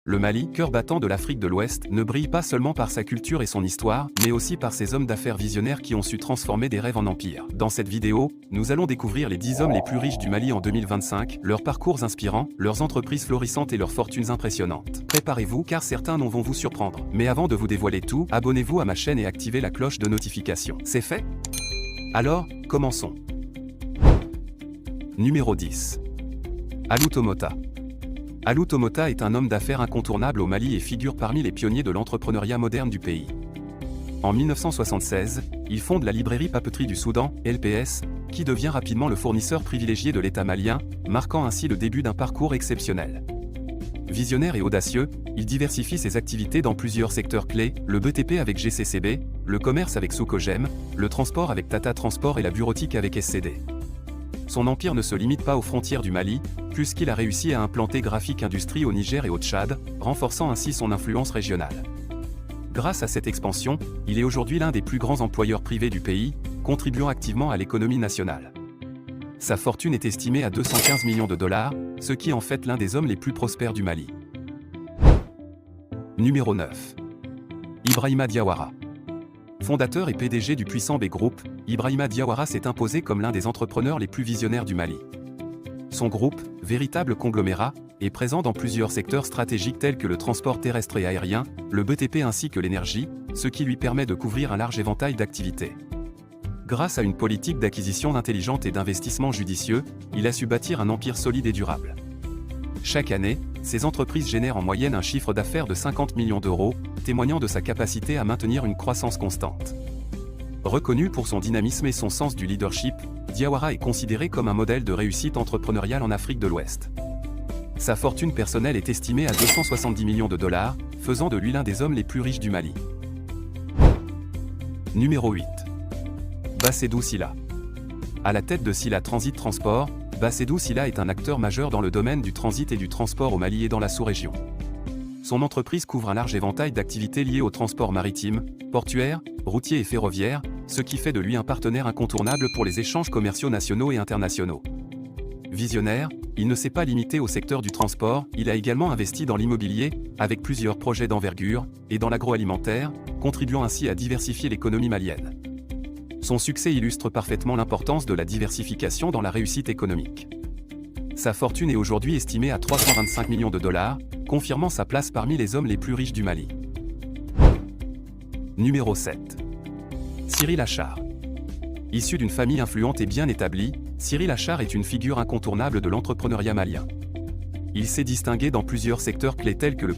Le Mali, cœur battant de l'Afrique de l'Ouest, ne brille pas seulement par sa culture et son histoire, mais aussi par ses hommes d'affaires visionnaires qui ont su transformer des rêves en empire. Dans cette vidéo, nous allons découvrir les 10 hommes les plus riches du Mali en 2025, leurs parcours inspirants, leurs entreprises florissantes et leurs fortunes impressionnantes. Préparez-vous car certains noms vont vous surprendre. Mais avant de vous dévoiler tout, abonnez-vous à ma chaîne et activez la cloche de notification. C'est fait? Alors, commençons. Numéro 10. Alou Tomota. Alou Tomota est un homme d'affaires incontournable au Mali et figure parmi les pionniers de l'entrepreneuriat moderne du pays. En 1976, il fonde la librairie Papeterie du Soudan, LPS, qui devient rapidement le fournisseur privilégié de l'État malien, marquant ainsi le début d'un parcours exceptionnel. Visionnaire et audacieux, il diversifie ses activités dans plusieurs secteurs clés, le BTP avec GCCB, le commerce avec Soukogem, le transport avec Tata Transport et la bureautique avec SCD. Son empire ne se limite pas aux frontières du Mali, puisqu'il a réussi à implanter Graphic Industries au Niger et au Tchad, renforçant ainsi son influence régionale. Grâce à cette expansion, il est aujourd'hui l'un des plus grands employeurs privés du pays, contribuant activement à l'économie nationale. Sa fortune est estimée à 215 millions de dollars, ce qui en fait l'un des hommes les plus prospères du Mali. Numéro 9. Ibrahima Diawara. Fondateur et PDG du puissant B Group, Ibrahima Diawara s'est imposé comme l'un des entrepreneurs les plus visionnaires du Mali. Son groupe, véritable conglomérat, est présent dans plusieurs secteurs stratégiques tels que le transport terrestre et aérien, le BTP ainsi que l'énergie, ce qui lui permet de couvrir un large éventail d'activités. Grâce à une politique d'acquisition intelligente et d'investissement judicieux, il a su bâtir un empire solide et durable. Chaque année, ces entreprises génèrent en moyenne un chiffre d'affaires de 50 millions d'euros, témoignant de sa capacité à maintenir une croissance constante. Reconnu pour son dynamisme et son sens du leadership, Diawara est considéré comme un modèle de réussite entrepreneuriale en Afrique de l'Ouest. Sa fortune personnelle est estimée à 270 millions de dollars, faisant de lui l'un des hommes les plus riches du Mali. Numéro 8. Bassedou Sylla. À la tête de Sylla Transit Transport, Bassedou Sylla est un acteur majeur dans le domaine du transit et du transport au Mali et dans la sous-région. Son entreprise couvre un large éventail d'activités liées au transport maritime, portuaire, routier et ferroviaire, ce qui fait de lui un partenaire incontournable pour les échanges commerciaux nationaux et internationaux. Visionnaire, il ne s'est pas limité au secteur du transport, il a également investi dans l'immobilier, avec plusieurs projets d'envergure, et dans l'agroalimentaire, contribuant ainsi à diversifier l'économie malienne. Son succès illustre parfaitement l'importance de la diversification dans la réussite économique. Sa fortune est aujourd'hui estimée à 325 millions de dollars, confirmant sa place parmi les hommes les plus riches du Mali. Numéro 7. Cyril Achard. Issu d'une famille influente et bien établie, Cyril Achard est une figure incontournable de l'entrepreneuriat malien. Il s'est distingué dans plusieurs secteurs clés tels que le